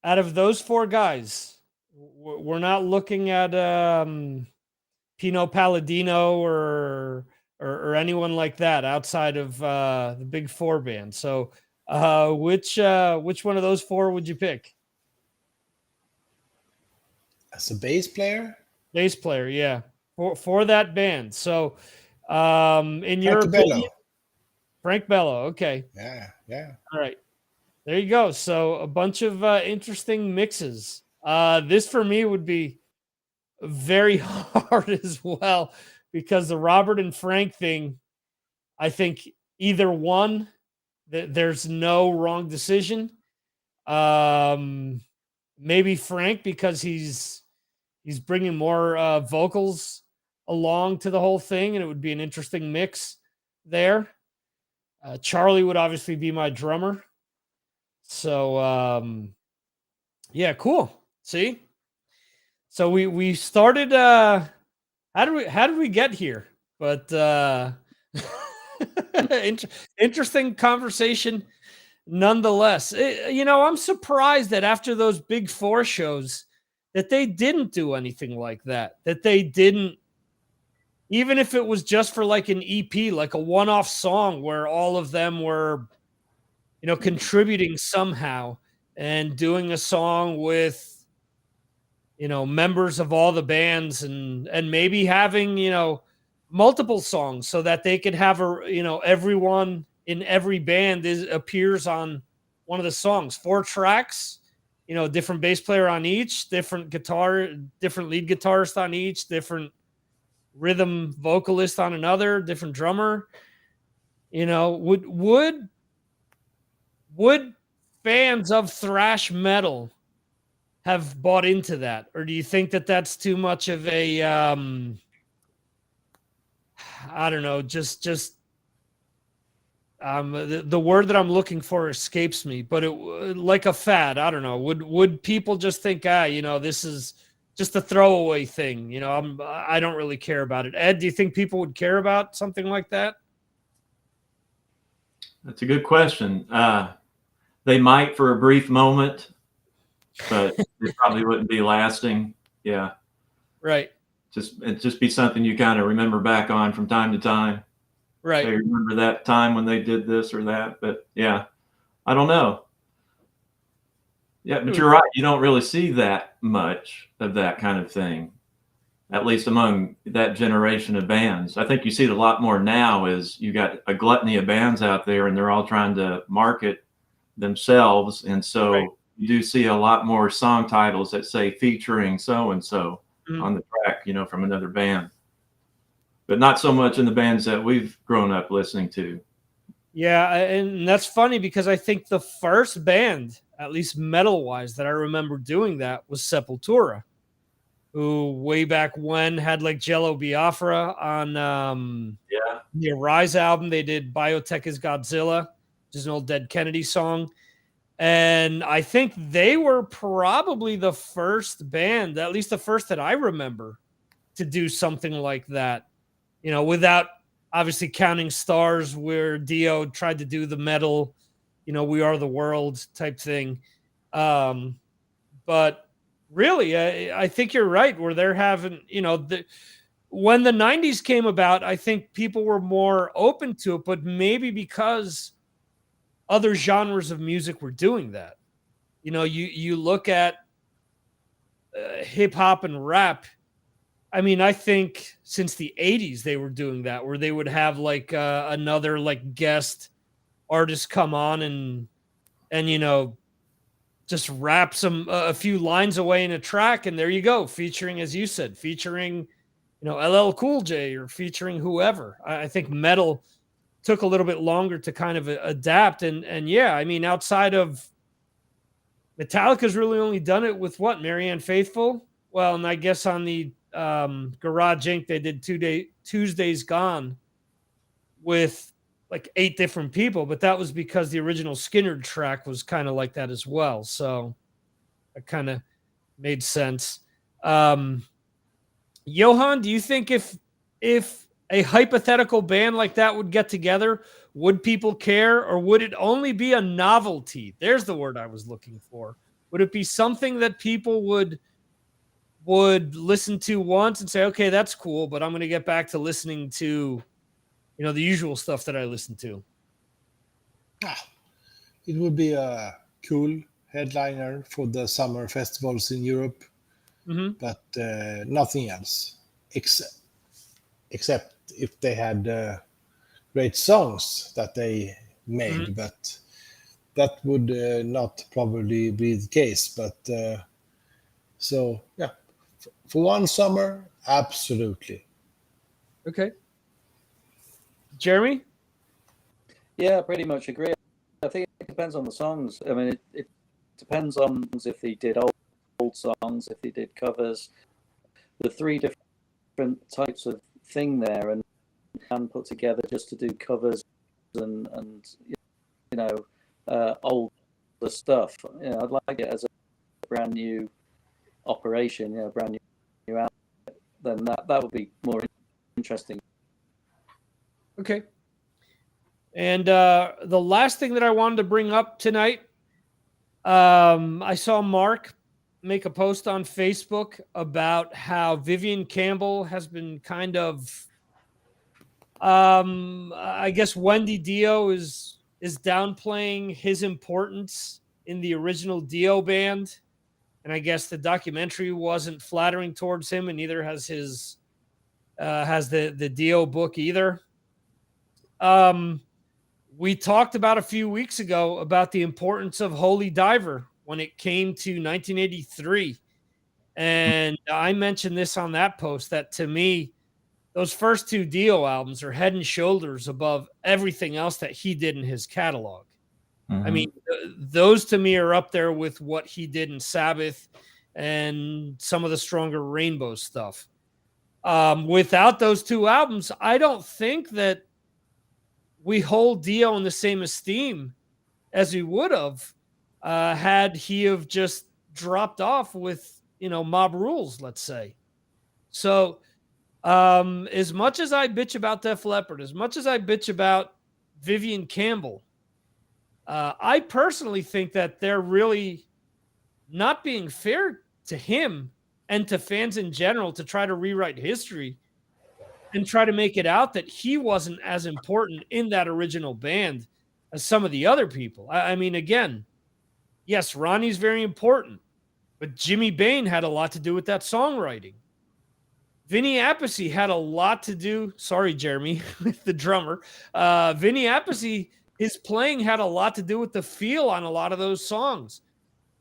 of those four guys, we're not looking at Pino Palladino or anyone like that outside of the big four band. So which one of those four would you pick? As a bass player, Bass player, yeah, for that band. So in your Frankie Bello. opinion, Frank Bello. Okay. Yeah. All right. There you go. So a bunch of interesting mixes. This for me would be very hard as well, because the Robert and Frank thing, I think either one, there's no wrong decision. Maybe Frank, because he's bringing more vocals along to the whole thing, and it would be an interesting mix there. Charlie would obviously be my drummer. So yeah, cool. See? So we started how did we get here? But interesting conversation nonetheless. I'm surprised that after those big four shows that they didn't do anything like that. That they didn't, even if it was just for like an EP, like a one-off song where all of them were, contributing somehow and doing a song with, members of all the bands, and maybe having, multiple songs so that they could have everyone in every band appears on one of the songs. 4 tracks, different bass player on each, different lead guitarist on each, different rhythm vocalist on another, different drummer. Would fans of thrash metal have bought into that, or do you think that that's too much of a I don't know, just the word that I'm looking for escapes me, but it like a fad? I don't know. Would people just think, this is just a throwaway thing? I don't really care about it. Ed, do you think people would care about something like that? That's a good question. They might for a brief moment, but it probably wouldn't be lasting. Yeah. Right. It'd just be something you kind of remember back on from time to time. Right. They remember that time when they did this or that. But yeah, I don't know. Yeah, but you're right. You don't really see that much of that kind of thing, at least among that generation of bands. I think you see it a lot more now. Is you got a gluttony of bands out there, and they're all trying to market themselves. And so Right. you do see a lot more song titles that say featuring so-and-so Mhm. on the track, from another band. But not so much in the bands that we've grown up listening to. Yeah, and that's funny because I think the first band, at least metal-wise, that I remember doing that was Sepultura, who way back when had like Jello Biafra on the Arise album. They did Biotech is Godzilla, which is an old Dead Kennedy song. And I think they were probably the first band, at least the first that I remember, to do something like that, without obviously counting Stars, where Dio tried to do the metal, We Are the World type thing. But really, I think you're right, where they're having, when the 90s came about, I think people were more open to it, but maybe because other genres of music were doing that. You look at hip hop and rap. I mean, I think since the 80s they were doing that, where they would have like another like guest artist come on and just rap a few lines away in a track, and there you go, featuring, as you said, featuring LL Cool J or featuring whoever. I think metal took a little bit longer to kind of adapt. And yeah, I mean, outside of Metallica's really only done it with what, Marianne Faithfull? Well, and I guess on the Garage Inc., they did Tuesdays Gone with like 8 different people, but that was because the original Skinner track was kind of like that as well. So it kind of made sense. Johan, do you think if a hypothetical band like that would get together, would people care, or would it only be a novelty? There's the word I was looking for. Would it be something that people would listen to once and say, okay, that's cool, but I'm going to get back to listening to, the usual stuff that I listen to? It would be a cool headliner for the summer festivals in Europe, but nothing else, except if they had great songs that they made, but that would not probably be the case. But so, yeah, for one summer, absolutely. Okay. Jeremy? Yeah, pretty much agree. I think it depends on the songs. I mean, it depends on if they did old songs, if they did covers. The three different types of thing there, and put together just to do covers and older stuff. I'd like it as a brand new operation, brand new outfit. Then that would be more interesting. Okay. And the last thing that I wanted to bring up tonight, I saw Mark make a post on Facebook about how Vivian Campbell has been kind of, I guess Wendy Dio is downplaying his importance in the original Dio band. And I guess the documentary wasn't flattering towards him, and neither has his has the Dio book either. We talked about a few weeks ago about the importance of Holy Diver when it came to 1983. And I mentioned this on that post, that to me, those first two Dio albums are head and shoulders above everything else that he did in his catalog. I mean, those to me are up there with what he did in Sabbath and some of the stronger Rainbow stuff. Without those two albums, I don't think that we hold Dio in the same esteem as we would have had he have just dropped off with, Mob Rules, let's say. So as much as I bitch about Def Leppard, as much as I bitch about Vivian Campbell, I personally think that they're really not being fair to him and to fans in general to try to rewrite history and try to make it out that he wasn't as important in that original band as some of the other people. I mean, again, yes, Ronnie's very important, but Jimmy Bain had a lot to do with that songwriting. Vinny Appice had a lot to do. Sorry, Jeremy, with the drummer. Vinny Appice, his playing had a lot to do with the feel on a lot of those songs.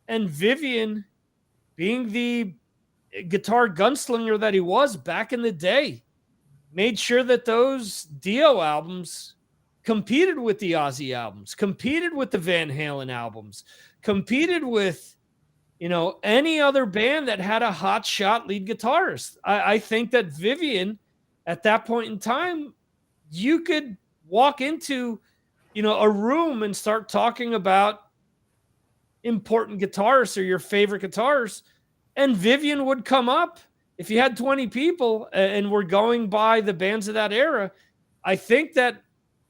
And Vivian, being the guitar gunslinger that he was back in the day, made sure that those Dio albums competed with the Ozzy albums, competed with the Van Halen albums, competed with, any other band that had a hot shot lead guitarist. I think that Vivian, at that point in time, you could walk into, a room and start talking about important guitarists or your favorite guitarists, and Vivian would come up. If you had 20 people and we're going by the bands of that era, I think that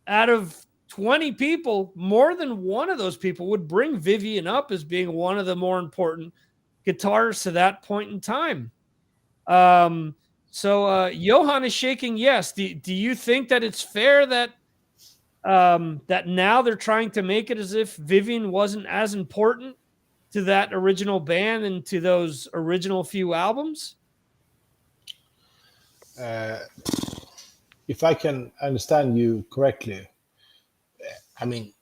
out of 20 people, more than one of those people would bring Vivian up as being one of the more important guitarists to that point in time. So Johan is shaking yes. Do you think that it's fair that that now they're trying to make it as if Vivian wasn't as important to that original band and to those original few albums? If I can understand you correctly, I mean,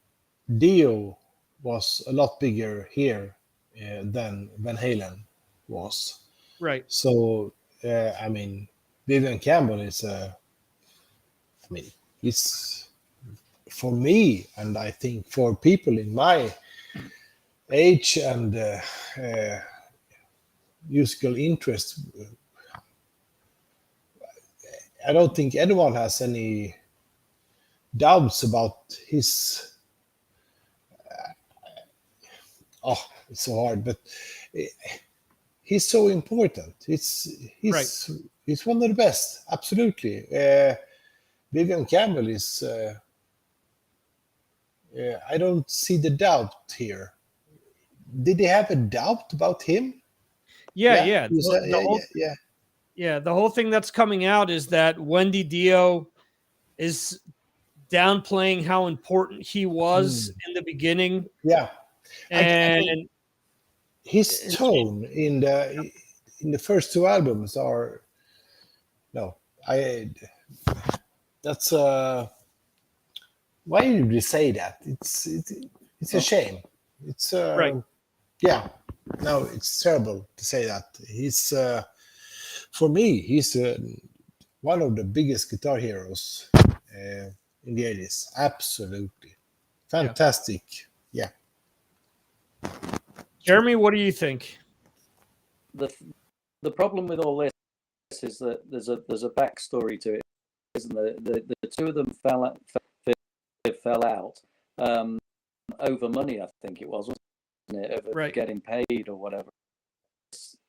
Dio was a lot bigger here than Van Halen was. Right. So, I mean, Vivian Campbell is it's for me, and I think for people in my age and musical interest, I don't think anyone has any doubts about his. It's so hard, but he's so important. Right. He's one of the best. Absolutely. Vivian Campbell is. I don't see the doubt here. Did they have a doubt about him? Yeah. You said- The whole thing that's coming out is that Wendy Dio is downplaying how important he was in the beginning. Yeah. I And think his tone in the first two albums are that's why did we say that? It's a shame. It's Right. Yeah. No, it's terrible to say that. He's for me, he's one of the biggest guitar heroes in the 80s. Absolutely. Fantastic. Yeah. Jeremy, what do you think? The problem with all this is that there's a backstory to it, isn't there? The two of them fell out over money, I think it was, wasn't it? Over getting paid or whatever.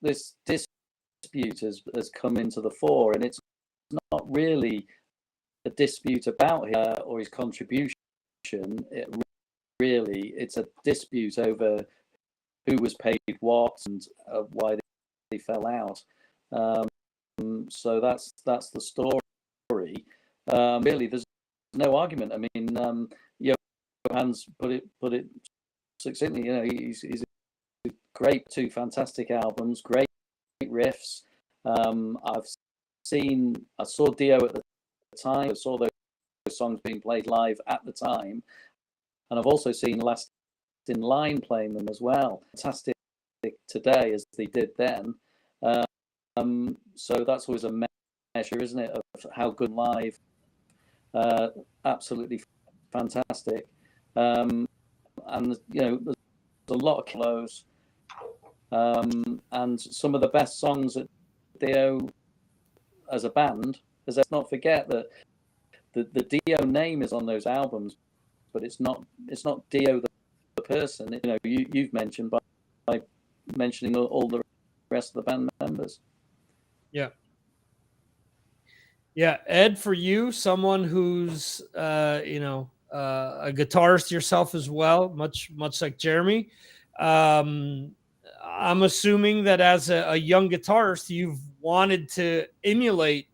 This dispute has come into the fore, and it's not really a dispute about him or his contribution. It's a dispute over who was paid what and why they fell out. So that's the story. Really, there's no argument. I mean, Johan's put it succinctly. You know, he's great, two fantastic albums, great riffs. I saw Dio at the time. I saw those songs being played live at the time, and I've also seen Last in Line playing them as well. Fantastic today as they did then. So that's always a measure, isn't it, of how good live. Absolutely fantastic. And there's a lot of kilos. And some of the best songs that Dio as a band, let's not forget that the Dio name is on those albums, but it's not Dio the person. You've mentioned by mentioning all the rest of the band members. Yeah, Ed, for you, someone who's a guitarist yourself as well, much like Jeremy. I'm assuming that as a young guitarist, you've wanted to emulate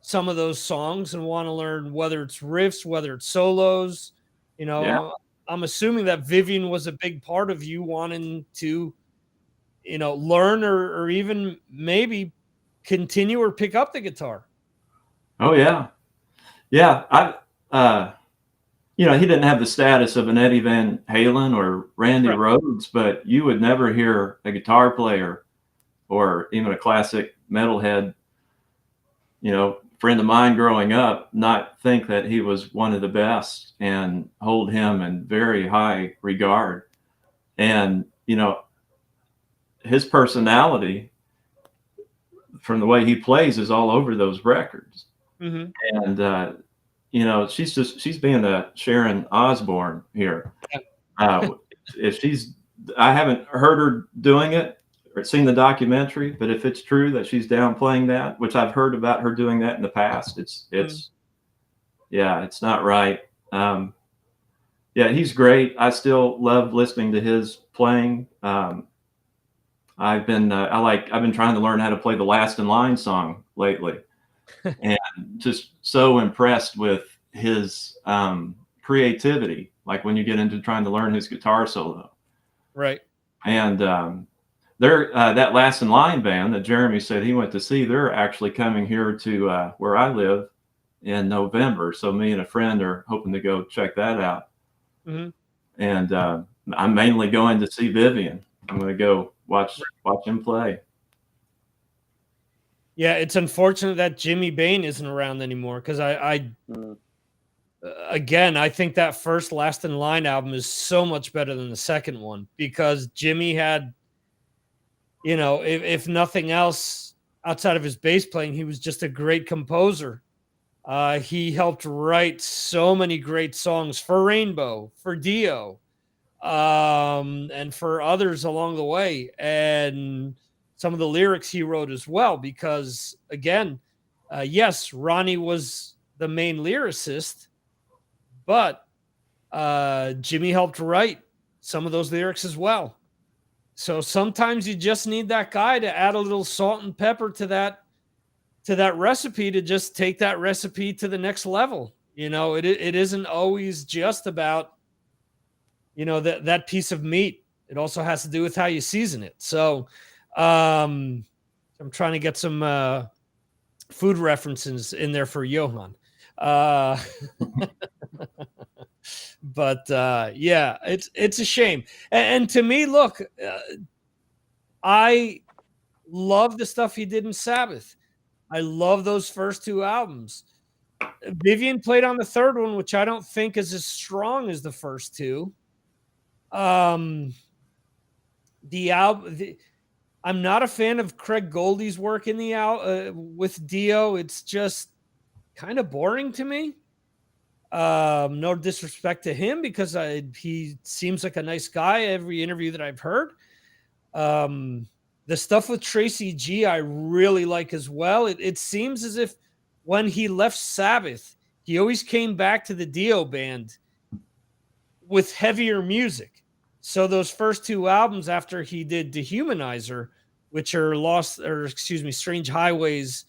some of those songs and want to learn whether it's riffs, whether it's solos. I'm assuming that Vivian was a big part of you wanting to, learn or even maybe continue or pick up the guitar. Oh yeah. He didn't have the status of an Eddie Van Halen or Randy Rhoads, but you would never hear a guitar player or even a classic metalhead, friend of mine growing up, not think that he was one of the best and hold him in very high regard. And, his personality from the way he plays is all over those records. Mm-hmm. And, she's being a Sharon Osbourne here. I haven't heard her doing it or seen the documentary, but if it's true that she's downplaying that, which I've heard about her doing that in the past, it's not right. He's great. I still love listening to his playing. I've been trying to learn how to play the Last in Line song lately. And just so impressed with his creativity, like when you get into trying to learn his guitar solo. Right. And that Last in Line band that Jeremy said he went to see, they're actually coming here to where I live in November. So me and a friend are hoping to go check that out. Mm-hmm. And I'm mainly going to see Vivian. I'm going to go watch him play. Yeah, it's unfortunate that Jimmy Bain isn't around anymore, because again, I think that first Last in Line album is so much better than the second one, because Jimmy had, if nothing else outside of his bass playing, he was just a great composer. He helped write so many great songs for Rainbow, for Dio, and for others along the way. And some of the lyrics he wrote as well, because again, yes, Ronnie was the main lyricist, but Jimmy helped write some of those lyrics as well. So sometimes you just need that guy to add a little salt and pepper to that recipe, to just take that recipe to the next level. It isn't always just about, that piece of meat. It also has to do with how you season it. So I'm trying to get some food references in there for Johan. But yeah, it's a shame. And to me, look, I love the stuff he did in Sabbath. I love those first two albums. Vivian played on the third one, which I don't think is as strong as the first two. The album, I'm not a fan of Craig Goldie's work in the with Dio. It's just kind of boring to me. No disrespect to him, because he seems like a nice guy. Every interview that I've heard. The stuff with Tracy G, I really like as well. It seems as if when he left Sabbath, he always came back to the Dio band with heavier music. So those first two albums after he did Dehumanizer, which are Strange Highways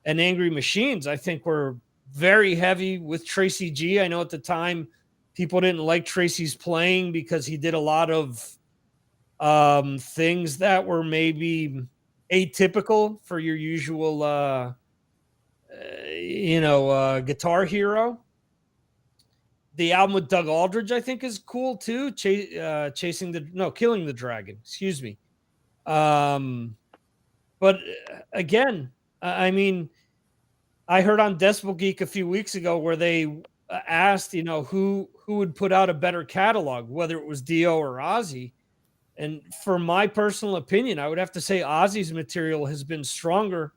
and Angry Machines, I think were very heavy with Tracy G. I know at the time people didn't like Tracy's playing because he did a lot of things that were maybe atypical for your usual guitar hero. The album with Doug Aldridge, I think, is cool too. Killing the Dragon, excuse me. But again, I mean, I heard on Decibel Geek a few weeks ago where they asked, who would put out a better catalog, whether it was Dio or Ozzy. And for my personal opinion, I would have to say Ozzy's material has been stronger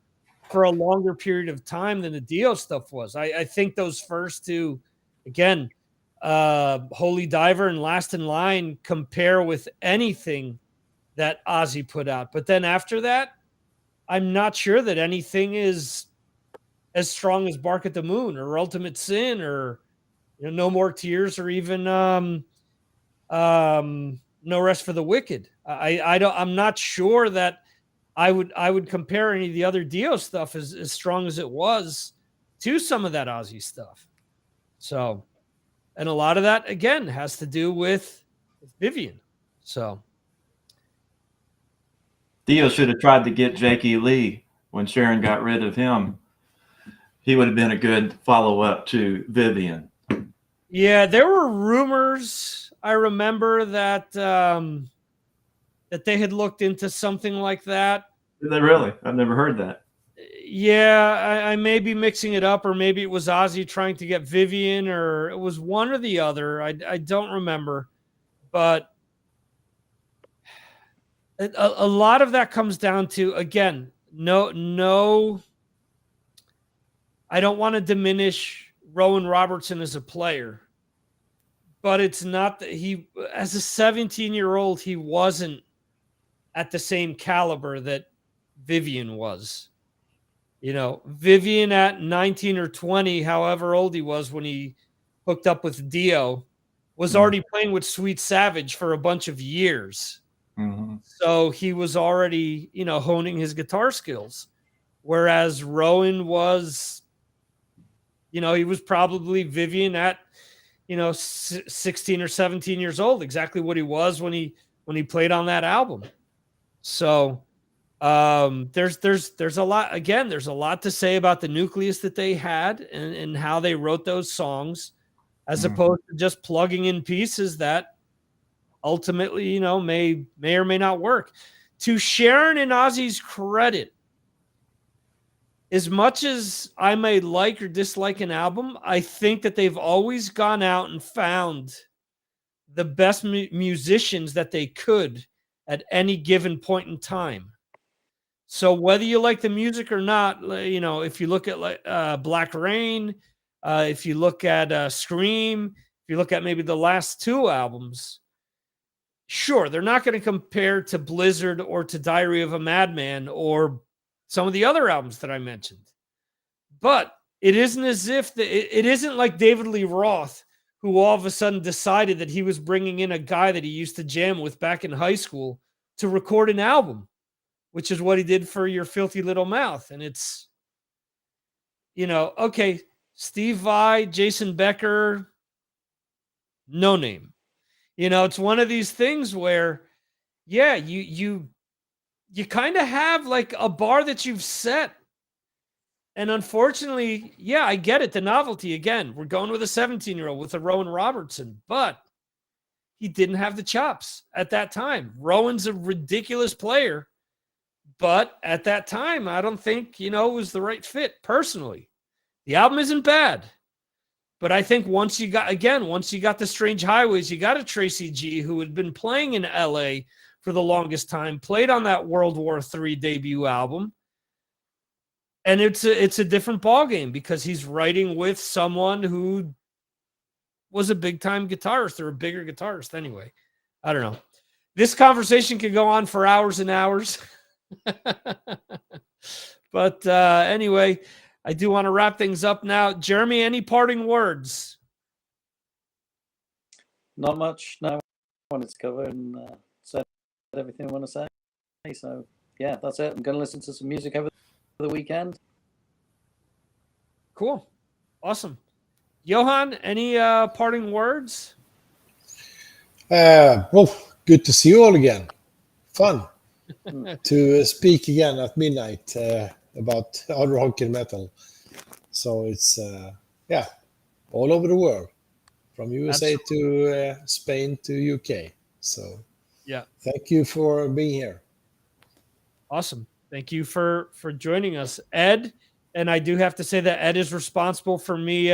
for a longer period of time than the Dio stuff was. I think those first two, again, Holy Diver and Last in Line, compare with anything that Ozzy put out. But then after that, I'm not sure that anything is as strong as Bark at the Moon or Ultimate Sin or No More Tears or even No Rest for the Wicked. I'm not sure that I would compare any of the other Dio stuff as strong as it was to some of that Ozzy stuff. So, and a lot of that again has to do with Vivian. So Dio should have tried to get Jakey Lee when Sharon got rid of him. He would have been a good follow-up to Vivian. Yeah, there were rumors, I remember, that that they had looked into something like that. Did they really? I've never heard that. Yeah, I may be mixing it up, or maybe it was Ozzy trying to get Vivian, or it was one or the other. I don't remember. But a lot of that comes down to, again, no, I don't want to diminish Rowan Robertson as a player, but it's not that he, as a 17-year-old, he wasn't at the same caliber that Vivian was. Vivian at 19 or 20, however old he was when he hooked up with Dio, was already playing with Sweet Savage for a bunch of years. Mm-hmm. So he was already, honing his guitar skills. Whereas Rowan was, he was probably Vivian at, 16 or 17 years old, exactly what he was when he played on that album. So there's a lot, again, there's a lot to say about the nucleus that they had and how they wrote those songs, as opposed to just plugging in pieces that ultimately, may or may not work. To Sharon and Ozzy's credit, as much as I may like or dislike an album, I think that they've always gone out and found the best musicians that they could at any given point in time. So whether you like the music or not, if you look at Black Rain, if you look at Scream, if you look at maybe the last two albums, Sure, they're not going to compare to Blizzard or to Diary of a Madman or some of the other albums that I mentioned. But it isn't as if it isn't like David Lee Roth, who all of a sudden decided that he was bringing in a guy that he used to jam with back in high school to record an album, which is what he did for Your Filthy Little Mouth. And it's, okay, Steve Vai, Jason Becker, no name. It's one of these things where, yeah, you kind of have like a bar that you've set. And unfortunately, yeah, I get it. The novelty, again, we're going with a 17-year-old with a Rowan Robertson, but he didn't have the chops at that time. Rowan's a ridiculous player, but at that time, I don't think, it was the right fit personally. The album isn't bad, but I think once you got the Strange Highways, you got a Tracy G who had been playing in LA for the longest time, played on that World War III debut album. And it's a different ballgame because he's writing with someone who was a big-time guitarist or a bigger guitarist anyway. I don't know. This conversation could go on for hours and hours. But anyway, I do want to wrap things up now. Jeremy, any parting words? Not much. No, I wanted to cover and said everything I want to say. So, yeah, that's it. I'm going to listen to some music over the weekend. Cool. Awesome. Johan, any parting words? Well, good to see you all again. Fun to speak again at midnight about hard rock and metal. So it's, all over the world, from USA to Spain to UK. So yeah, thank you for being here. Awesome. Thank you for joining us, Ed. And I do have to say that Ed is responsible for me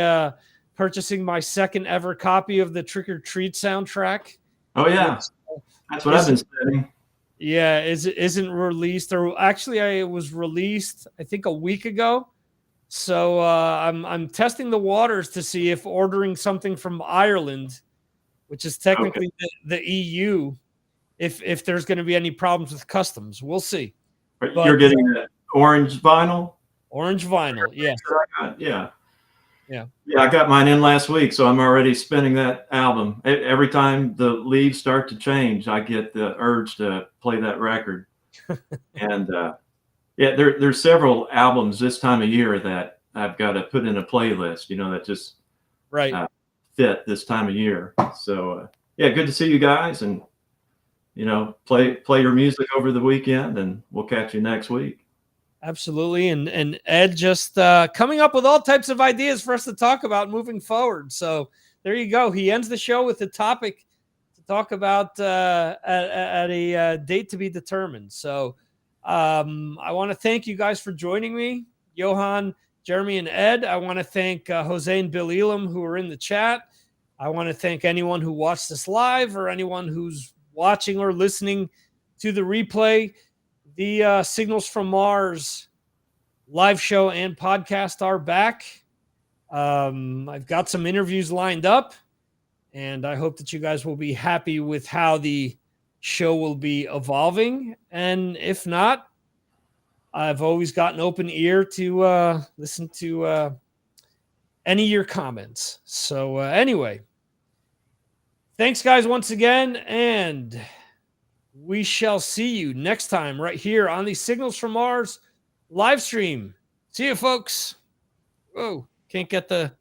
purchasing my second ever copy of the Trick or Treat soundtrack. Oh yeah, that's what I've been studying. Yeah, isn't released, or actually, it was released I think a week ago. So I'm testing the waters to see if ordering something from Ireland, which is technically the EU, if there's going to be any problems with customs. We'll see. But you're getting the orange vinyl. Orange vinyl, yeah. Yeah, I got mine in last week, so I'm already spinning that album. Every time the leaves start to change, I get the urge to play that record. And there's several albums this time of year that I've got to put in a playlist, that just fit this time of year. So good to see you guys, and play your music over the weekend, and we'll catch you next week. Absolutely. And Ed just coming up with all types of ideas for us to talk about moving forward. So there you go. He ends the show with a topic to talk about at a date to be determined. So I want to thank you guys for joining me, Johan, Jeremy, and Ed. I want to thank Jose and Bill Elam, who are in the chat. I want to thank anyone who watched this live or anyone who's watching or listening to the replay. The Signals from Mars live show and podcast are back. I've got some interviews lined up, and I hope that you guys will be happy with how the show will be evolving. And if not, I've always got an open ear to listen to any of your comments. So anyway, thanks, guys, once again, and we shall see you next time right here on the Signals from Mars live stream. See you, folks. Whoa, can't get the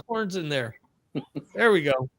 horns in there. There we go.